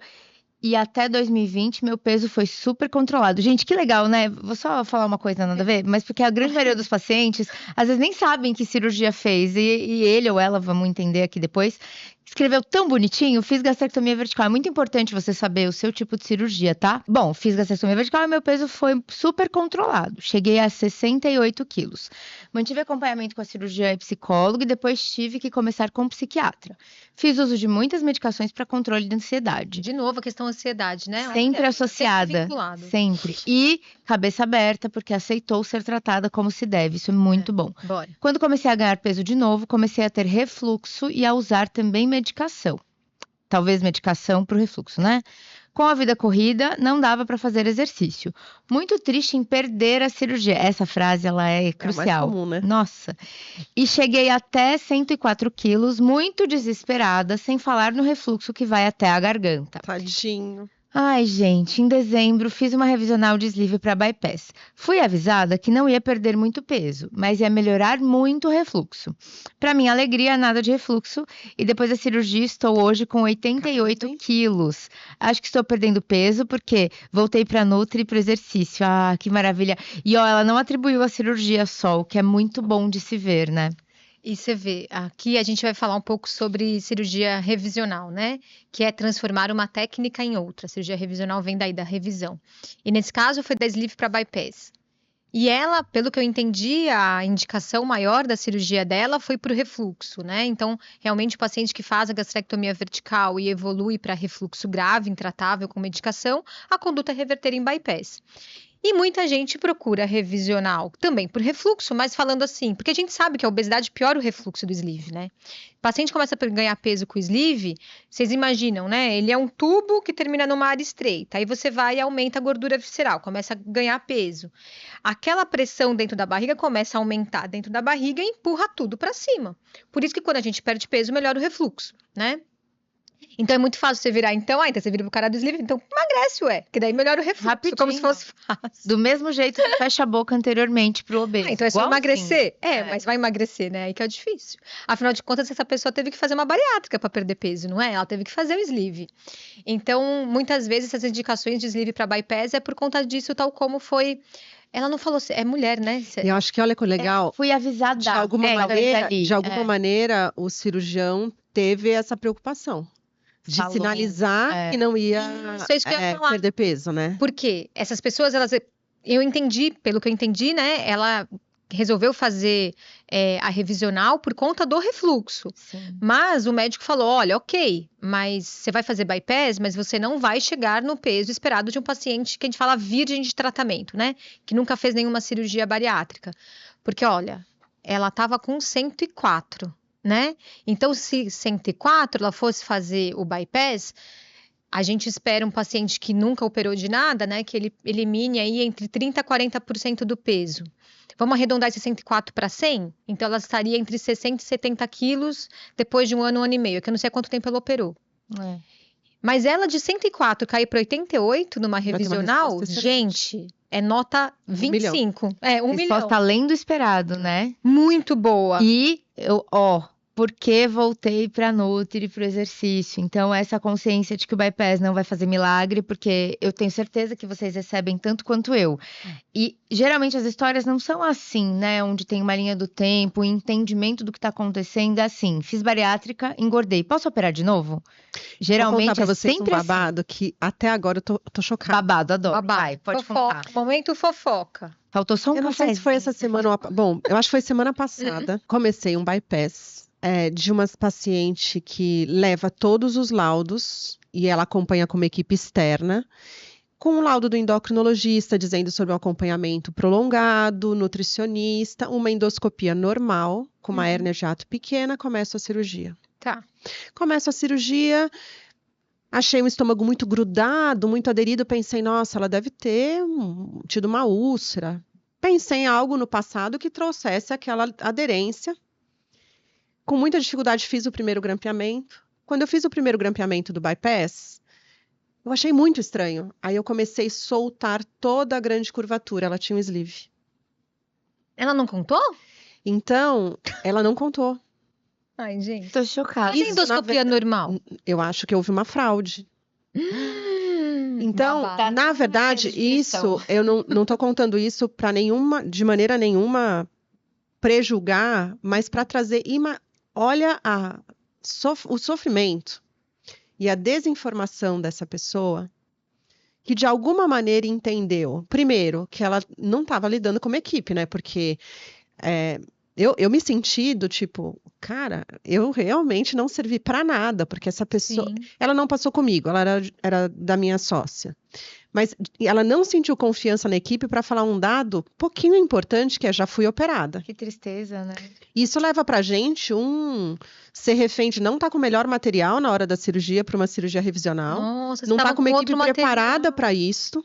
E até 2020, meu peso foi super controlado. Gente, que legal, né? Vou só falar uma coisa, nada a ver, mas porque a grande maioria dos pacientes, às vezes nem sabem que cirurgia fez. E ele ou ela, vamos entender aqui depois, escreveu tão bonitinho, fiz gastrectomia vertical. É muito importante você saber o seu tipo de cirurgia, tá? Bom, fiz gastrectomia vertical e meu peso foi super controlado. Cheguei a 68 quilos. Mantive acompanhamento com a cirurgiã e psicólogo, e depois tive que começar com psiquiatra. Fiz uso de muitas medicações para controle de ansiedade. De novo, a questão da ansiedade, né? Sempre associada. Sempre. E cabeça aberta, porque aceitou ser tratada como se deve. Isso é muito bom. Bora. Quando comecei a ganhar peso de novo, comecei a ter refluxo e a usar também medicação. Talvez medicação para o refluxo, né? Com a vida corrida, não dava para fazer exercício. Muito triste em perder a cirurgia. Essa frase, ela é crucial. É mais comum, né? Nossa. E cheguei até 104 quilos, muito desesperada, sem falar no refluxo que vai até a garganta. Tadinho. Ai, gente, em dezembro fiz uma revisional de sleeve para bypass. Fui avisada que não ia perder muito peso, mas ia melhorar muito o refluxo. Para minha alegria, nada de refluxo, e depois da cirurgia estou hoje com 88 quilos. Acho que estou perdendo peso porque voltei para Nutri e para o exercício. Ah, que maravilha. E ó, ela não atribuiu a cirurgia só, o que é muito bom de se ver, né? E você vê, aqui a gente vai falar um pouco sobre cirurgia revisional, né? Que é transformar uma técnica em outra. A cirurgia revisional vem daí da revisão. E nesse caso foi da sleeve para bypass. E ela, pelo que eu entendi, a indicação maior da cirurgia dela foi para o refluxo, né? Então, realmente, o paciente que faz a gastrectomia vertical e evolui para refluxo grave, intratável com medicação, a conduta é reverter em bypass. E muita gente procura revisional também por refluxo, mas falando assim, porque a gente sabe que a obesidade piora o refluxo do sleeve, né? O paciente começa a ganhar peso com o sleeve, vocês imaginam, né? Ele é um tubo que termina numa área estreita, aí você vai e aumenta a gordura visceral, começa a ganhar peso. Aquela pressão dentro da barriga começa a aumentar dentro da barriga e empurra tudo para cima. Por isso que quando a gente perde peso, melhora o refluxo, né? Então é muito fácil você virar, então você vira pro cara do sleeve, então emagrece, que daí melhora o refluxo, rapidinho, como se fosse fácil. Do mesmo jeito que fecha a boca anteriormente pro obeso. Então é só emagrecer? Assim. Mas vai emagrecer, né? Aí que é difícil. Afinal de contas, essa pessoa teve que fazer uma bariátrica para perder peso, não é? Ela teve que fazer o sleeve. Então, muitas vezes, essas indicações de sleeve para bypass é por conta disso, tal como foi... Ela não falou, é mulher, né? E eu acho que, olha que legal. Fui avisada. De alguma maneira, o cirurgião teve essa preocupação. De sinalizar que não ia perder peso, né? Por quê? Essas pessoas, eu entendi, pelo que eu entendi, né? Ela resolveu fazer a revisional por conta do refluxo. Sim. Mas o médico falou, olha, ok, mas você vai fazer bypass, mas você não vai chegar no peso esperado de um paciente que a gente fala virgem de tratamento, né? Que nunca fez nenhuma cirurgia bariátrica. Porque, olha, ela estava com 104, né? Então, se 104 ela fosse fazer o bypass, a gente espera um paciente que nunca operou de nada, né? Que ele elimine aí entre 30% a 40% do peso. Vamos arredondar esse 104 para 100? Então, ela estaria entre 60 e 70 quilos depois de um ano e meio, que eu não sei há quanto tempo ela operou. É. Mas ela de 104 cair para 88 numa Vai ter uma revisional, resposta excelente. gente, é nota 25. É, 1 milhão. Resposta além do esperado, né? Muito boa. E porque voltei pra Nutri, pro exercício. Então, essa consciência de que o bypass não vai fazer milagre, porque eu tenho certeza que vocês recebem tanto quanto eu. E geralmente as histórias não são assim, né? Onde tem uma linha do tempo, entendimento do que tá acontecendo, é assim. Fiz bariátrica, engordei. Posso operar de novo? Vou Geralmente contar pra é vocês um sempre assim. babado que até agora eu tô chocada. Babado, adoro. Babado. Vai, pode Fofoca. contar. Momento fofoca. Faltou só um Eu não sei se foi essa cafezinho. semana. Bom, eu acho que foi semana passada. Comecei um bypass de uma paciente que leva todos os laudos e ela acompanha como equipe externa, com o laudo do endocrinologista dizendo sobre o acompanhamento prolongado, nutricionista, uma endoscopia normal, com uma hérnia de hiato pequena, começo a cirurgia. Tá. Começo a cirurgia. Achei o estômago muito grudado, muito aderido. Pensei, nossa, ela deve ter tido uma úlcera. Pensei em algo no passado que trouxesse aquela aderência. Com muita dificuldade, fiz o primeiro grampeamento. Quando eu fiz o primeiro grampeamento do bypass, eu achei muito estranho. Aí eu comecei a soltar toda a grande curvatura. Ela tinha um sleeve. Ela não contou? Então, ela não contou. Ai, gente. Tô chocada. Mas a endoscopia normal? Eu acho que houve uma fraude. Então, babado. na verdade, descrição. isso, eu não tô contando isso para de maneira nenhuma, prejulgar, mas para trazer, olha o sofrimento e a desinformação dessa pessoa, que de alguma maneira entendeu, primeiro, que ela não estava lidando como equipe, né? Porque eu me senti do tipo, cara, eu realmente não servi para nada, porque essa pessoa, Sim. ela não passou comigo, ela era da minha sócia. Mas ela não sentiu confiança na equipe para falar um dado pouquinho importante, que é já fui operada. Que tristeza, né? Isso leva pra gente ser refém de não estar com o melhor material na hora da cirurgia para uma cirurgia revisional. Nossa, Não tá com uma equipe outro preparada material. para isso.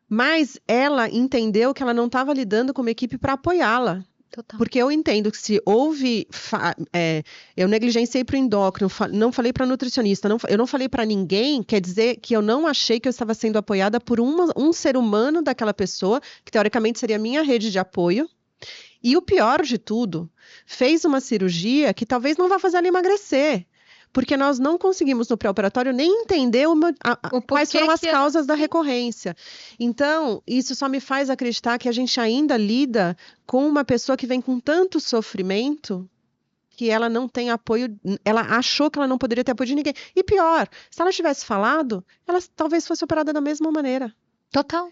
Mas ela entendeu que ela não estava lidando com uma equipe para apoiá-la. Total. Porque eu entendo que se houve. Eu negligenciei para o endócrino, não falei para nutricionista, eu não falei para ninguém, quer dizer que eu não achei que eu estava sendo apoiada por um ser humano daquela pessoa, que teoricamente seria a minha rede de apoio. E o pior de tudo, fez uma cirurgia que talvez não vá fazer ela emagrecer. Porque nós não conseguimos no pré-operatório nem entender quais foram as causas da recorrência. Então, isso só me faz acreditar que a gente ainda lida com uma pessoa que vem com tanto sofrimento que ela não tem apoio, ela achou que ela não poderia ter apoio de ninguém. E pior, se ela tivesse falado, ela talvez fosse operada da mesma maneira. Total.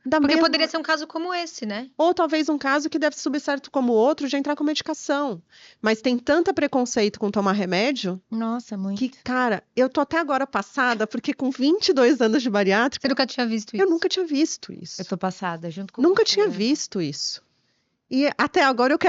Porque poderia ser um caso como esse, né? Ou talvez um caso que deve subir certo como o outro de entrar com medicação. Mas tem tanto preconceito com tomar remédio. Nossa, muito. Que, cara, eu tô até agora passada, porque com 22 anos de bariátrica. Você nunca tinha visto isso? Eu nunca tinha visto isso. Eu tô passada, junto com Nunca você. tinha visto isso. E até agora eu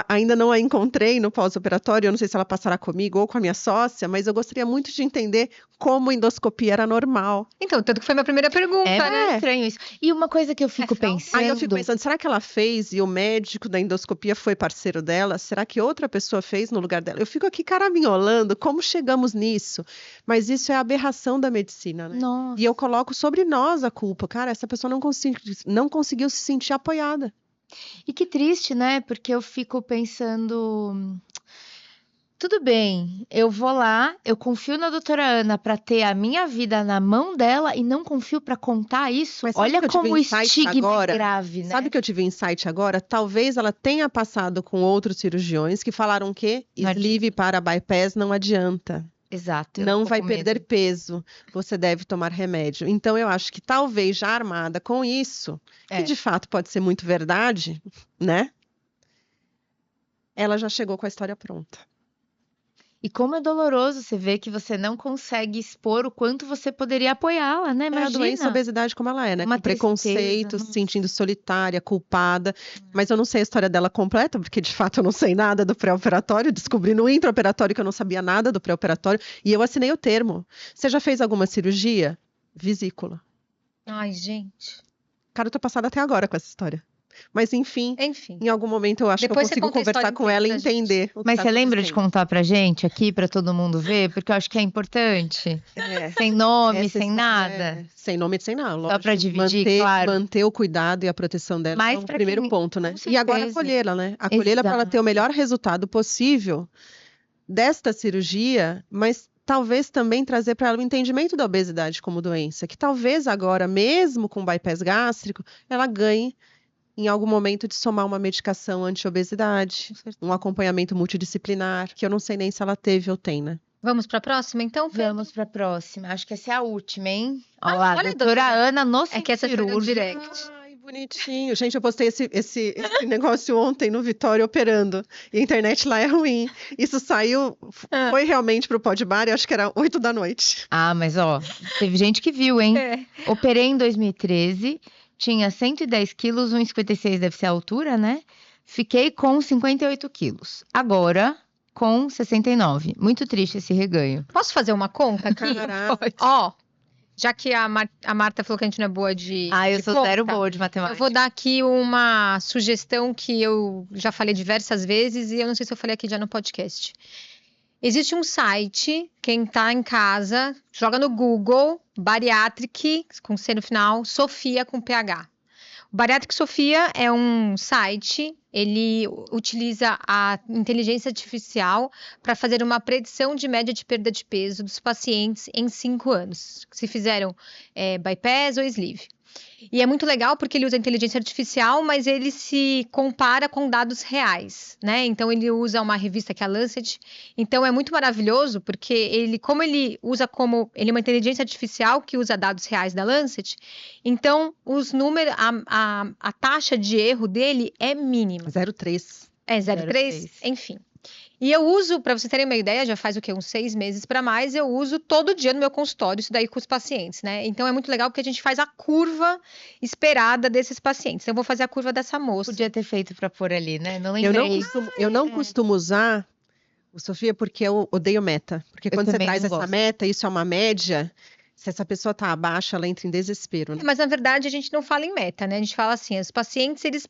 ainda não a encontrei no pós-operatório, eu não sei se ela passará comigo ou com a minha sócia, mas eu gostaria muito de entender como a endoscopia era normal. Então, tanto que foi minha primeira pergunta, É né? estranho isso. E uma coisa que eu fico pensando... Aí eu fico pensando, será que ela fez e o médico da endoscopia foi parceiro dela? Será que outra pessoa fez no lugar dela? Eu fico aqui caraminholando, como chegamos nisso? Mas isso é a aberração da medicina, né? Nossa. E eu coloco sobre nós a culpa. Cara, essa pessoa não conseguiu se sentir apoiada. E que triste, né? Porque eu fico pensando... Tudo bem, eu vou lá, eu confio na doutora Ana para ter a minha vida na mão dela e não confio para contar isso. Mas sabe Olha que eu tive como o insight estigma agora? é grave, né? Sabe que eu tive insight agora? Talvez ela tenha passado com outros cirurgiões que falaram que Não sleeve para bypass não adianta. Exato. eu não tô vai com perder medo. peso, você deve tomar remédio. Então, eu acho que talvez já armada com isso, que É. de fato pode ser muito verdade, né? Ela já chegou com a história pronta. E como é doloroso você ver que você não consegue expor o quanto você poderia apoiá-la, né? É a doença, a Imagina. obesidade como ela é, né? Uma Com preconceito, tristeza, se sentindo solitária, culpada. Mas eu não sei a história dela completa, porque de fato eu não sei nada do pré-operatório. Descobri no intraoperatório que eu não sabia nada do pré-operatório. E eu assinei o termo. Você já fez alguma cirurgia? Vesícula. Ai, gente. Cara, eu tô passada até agora com essa história. Mas enfim, Enfim. em algum momento eu acho que eu Depois você consigo conta a história conversar com inteira ela e pra gente. entender o que Mas tá você lembra de acontecendo. contar pra gente aqui, pra todo mundo ver? Porque eu acho que é importante. É. Sem nome, Essa sem história nada. sem nome e sem nada, lógico. pra dividir, claro. Manter o cuidado e a proteção dela Mas é o pra primeiro quem- ponto, né? com E agora certeza. acolhê-la, né? Acolhê-la para ela ter o Exato. melhor resultado possível desta cirurgia, mas talvez também trazer para ela o entendimento da obesidade como doença, que talvez agora, mesmo com bypass gástrico, ela ganhe em algum momento de somar uma medicação anti-obesidade, um acompanhamento multidisciplinar, que eu não sei nem se ela teve ou tem, né? Vamos pra próxima, então, Fê? Vamos pra próxima. Acho que essa é a última, hein? Ah, Olha lá, olha, doutora Ana no É que essa foi no cirúrgico. direct. Ai, bonitinho. Gente, eu postei esse negócio ontem no Vitória operando. E a internet lá é ruim. Isso saiu, Ah. foi realmente pro Podbar, e acho que era 8 da noite. Ah, mas ó, teve gente que viu, hein? É. Operei em 2013, tinha 110 quilos, 1,56 deve ser a altura, né? Fiquei com 58 quilos. Agora, com 69. Muito triste esse reganho. Posso fazer uma conta aqui? Caraca. Ó, já que a Marta falou que a gente não é boa de Ah, eu de sou conta, zero boa de eu matemática. vou dar aqui uma sugestão que eu já falei diversas vezes e eu não sei se eu falei aqui já no podcast. Existe um site, quem tá em casa, joga no Google, Bariatric, com C no final, Sofia com PH. O Bariatric Sofia é um site, ele utiliza a inteligência artificial para fazer uma predição de média de perda de peso dos pacientes em 5 anos, se fizeram bypass ou sleeve. E é muito legal porque ele usa inteligência artificial, mas ele se compara com dados reais, né? Então ele usa uma revista que é a Lancet. Então é muito maravilhoso porque como ele usa ele é uma inteligência artificial que usa dados reais da Lancet, então os números, a taxa de erro dele é mínima. 0,3. É 0,3, enfim. E eu uso, para vocês terem uma ideia, já faz o quê? Uns 6 meses para mais, eu uso todo dia no meu consultório, isso daí com os pacientes, né? Então é muito legal porque a gente faz a curva esperada desses pacientes. Então eu vou fazer a curva dessa moça. Podia ter feito pra pôr ali, né? Não Eu lembrei. não costumo usar o Sofia porque eu odeio meta. Porque quando você também traz não essa gosto. meta, isso é uma média. Se essa pessoa tá abaixo, ela entra em desespero, né? Mas na verdade a gente não fala em meta, né? A gente fala assim, os pacientes,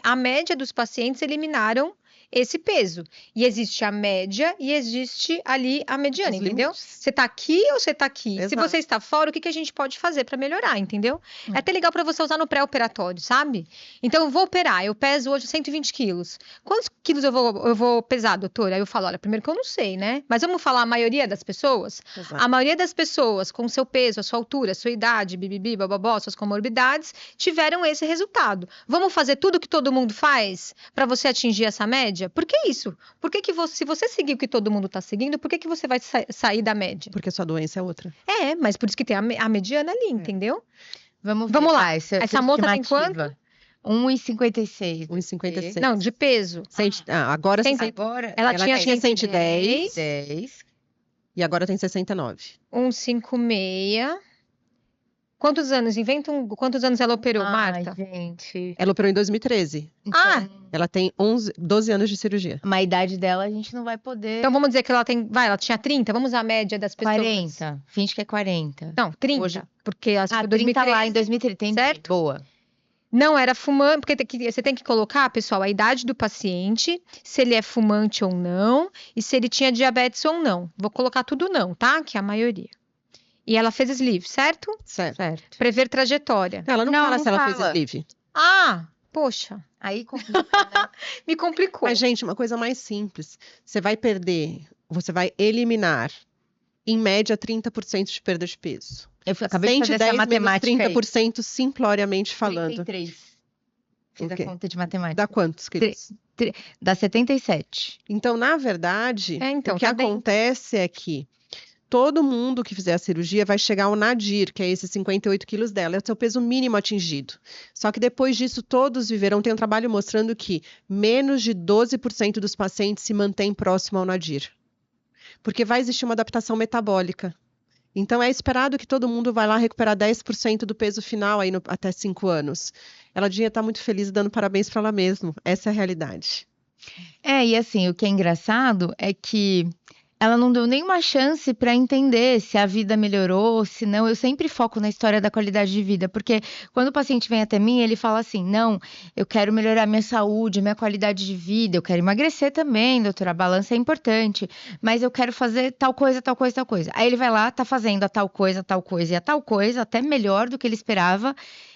a média dos pacientes eliminaram esse peso. E existe a média e existe ali a mediana, Os entendeu? limites. Você tá aqui ou você tá aqui? Se Exato. você está fora, o que a gente pode fazer para melhorar, entendeu? É até legal para você usar no pré-operatório, sabe? Então eu vou operar, eu peso hoje 120 quilos. Quantos quilos eu vou pesar, doutora? Aí eu falo, olha, primeiro que eu não sei, né? Mas vamos falar a maioria das pessoas? Exato. A maioria das pessoas, com seu peso, a sua altura, a sua idade, bibibi, bababó, suas comorbidades, tiveram esse resultado. Vamos fazer tudo que todo mundo faz para você atingir essa média? Por que isso? Por que se você seguir o que todo mundo está seguindo, por que você vai sair da média? Porque a sua doença é outra. É, mas por isso que tem a mediana ali, entendeu? Vamos Vamos ver, lá. vai, Essa moça tem quanto? 1,56. 1,56. Não, de peso. Agora Tem- você Agora Ela ela tinha tinha 110, 10. e agora tem 69. 156. Quantos anos? Quantos anos ela operou, Marta? Ai, gente. Ela operou em 2013. Ah, Ela tem 12 anos de cirurgia. Mas a idade dela a gente não vai poder. então vamos dizer que ela tinha 30, vamos usar a média das pessoas. 40. Finge que é 40. Não, 30, Hoje- porque ela Ah, foi 30 lá em 2013. 2030. certo? Boa. Não era fumante, porque você tem que colocar, pessoal, a idade do paciente, se ele é fumante ou não, e se ele tinha diabetes ou não. Vou colocar tudo não, tá? Que é a maioria. E ela fez sleeve, certo? Certo. Certo. Prever trajetória. Ela não Não, fala não se ela fez fala. sleeve. Ah, poxa, Aí complica, né? me complicou. Mas, gente, uma coisa mais simples. Você vai eliminar, em média, 30% de perda de peso. Eu acabei de fazer essa 110 matemática menos aí. 30%, simploriamente falando. 33. Fiz O a quê? conta de matemática. Dá quantos quilos? Dá 77. Então, na verdade, Então, o que tá bem. acontece é que todo mundo que fizer a cirurgia vai chegar ao nadir, que é esses 58 quilos dela, é o seu peso mínimo atingido. Só que depois disso, todos viverão. Tem um trabalho mostrando que menos de 12% dos pacientes se mantém próximo ao nadir. Porque vai existir uma adaptação metabólica. Então, é esperado que todo mundo vai lá recuperar 10% do peso final aí até 5 anos. Ela devia estar muito feliz e dando parabéns para ela mesma. Essa é a realidade. E assim, o que é engraçado é que ela não deu nenhuma chance para entender se a vida melhorou, se não. Eu sempre foco na história da qualidade de vida, porque quando o paciente vem até mim, ele fala assim: não, eu quero melhorar minha saúde, minha qualidade de vida, eu quero emagrecer também, doutora, a balança é importante, mas eu quero fazer tal coisa, tal coisa, tal coisa. Aí ele vai lá, tá fazendo a tal coisa e a tal coisa, até melhor do que ele esperava,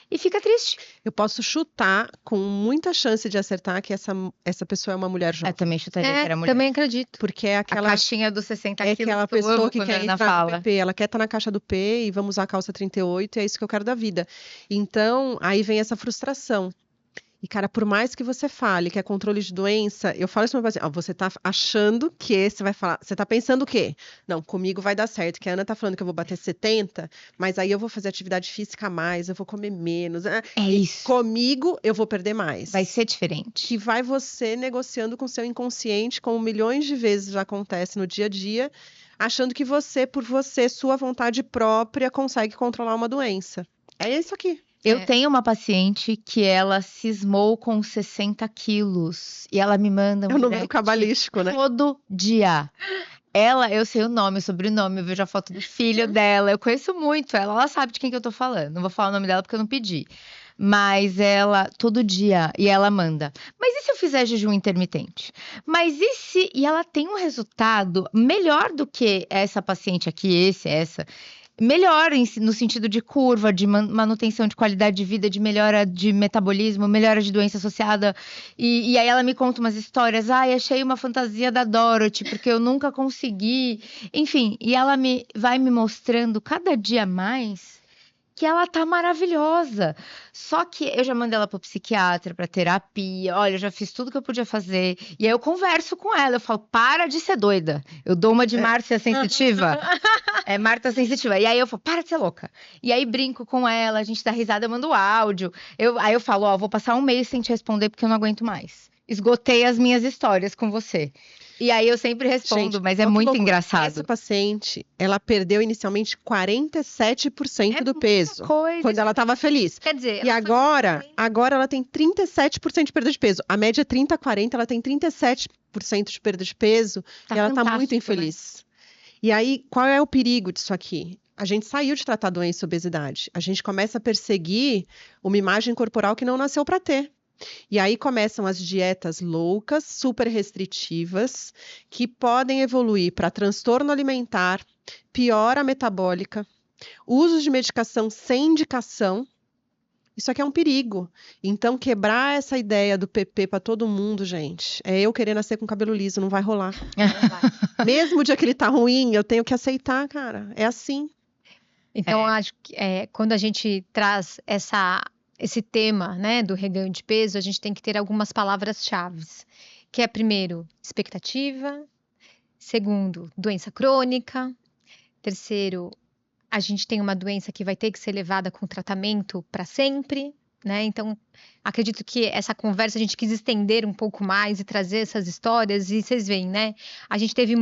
e fica triste. Eu posso chutar com muita chance de acertar que essa pessoa é uma mulher Eu jovem. também chutaria que era mulher. Também acredito. Porque é A aquela, caixinha dos 60 quilos aquela que eu pessoa amo que quando quer a Ana entrar no fala. PP, ela quer estar na caixa do P e vamos usar a calça 38 e é isso que eu quero da vida. Então, aí vem essa frustração. E, cara, por mais que você fale que é controle de doença, eu falo isso pra meu paciente, você tá achando que você vai falar, você tá pensando o quê? Não, comigo vai dar certo, que a Ana tá falando que eu vou bater 70, mas aí eu vou fazer atividade física a mais, eu vou comer menos. É isso. Comigo eu vou perder mais. Vai ser diferente. Que vai você negociando com seu inconsciente, como milhões de vezes já acontece no dia a dia, achando que você, por você, sua vontade própria, consegue controlar uma doença. É isso aqui. Eu tenho uma paciente que ela cismou com 60 quilos e ela me manda É o número cabalístico, né? todo dia. Ela, eu sei o nome, o sobrenome, eu vejo a foto do filho dela, eu conheço muito ela sabe de quem que eu tô falando. Não vou falar o nome dela porque eu não pedi. Mas ela, todo dia, e ela manda. Mas e se eu fizer jejum intermitente? Mas e se... E ela tem um resultado melhor do que essa paciente aqui, essa. Melhor no sentido de curva, de manutenção de qualidade de vida, de melhora de metabolismo, melhora de doença associada. E aí ela me conta umas histórias. Ai, achei uma fantasia da Dorothy, porque eu nunca consegui. Enfim, e ela vai me mostrando cada dia mais que ela tá maravilhosa. Só que eu já mandei ela pro psiquiatra, pra terapia. Olha, eu já fiz tudo que eu podia fazer. E aí eu converso com ela, eu falo, para de ser doida. Eu dou uma de Márcia sensitiva. É Marta sensitiva. E aí eu falo, para de ser louca. E aí brinco com ela, a gente dá risada, eu mando áudio. Aí eu falo, ó, vou passar um mês sem te responder porque eu não aguento mais. Esgotei as minhas histórias com você. E aí eu sempre respondo, Gente, mas é olha que muito loucura. engraçado. Essa paciente, ela perdeu inicialmente 47% do peso Coisa. quando ela estava feliz. Quer dizer, E agora ela tem 37% de perda de peso. A média é 30 a 40, ela tem 37% de perda de peso e ela está muito fantástico, infeliz. E aí, qual é o perigo disso aqui? A gente saiu de tratar doença e obesidade. A gente começa a perseguir uma imagem corporal que não nasceu para ter. E aí começam as dietas loucas, super restritivas, que podem evoluir para transtorno alimentar, piora metabólica, uso de medicação sem indicação. Isso aqui é um perigo. Então, quebrar essa ideia do PP para todo mundo, gente, é eu querer nascer com cabelo liso, não vai rolar. Mesmo o dia que ele tá ruim, eu tenho que aceitar, cara. É assim. Então, acho que quando a gente traz esse tema, né, do reganho de peso, a gente tem que ter algumas palavras-chave, que é, primeiro, expectativa, segundo, doença crônica, terceiro, a gente tem uma doença que vai ter que ser levada com tratamento para sempre, né? Então, acredito que essa conversa a gente quis estender um pouco mais e trazer essas histórias, e vocês veem, né? A gente teve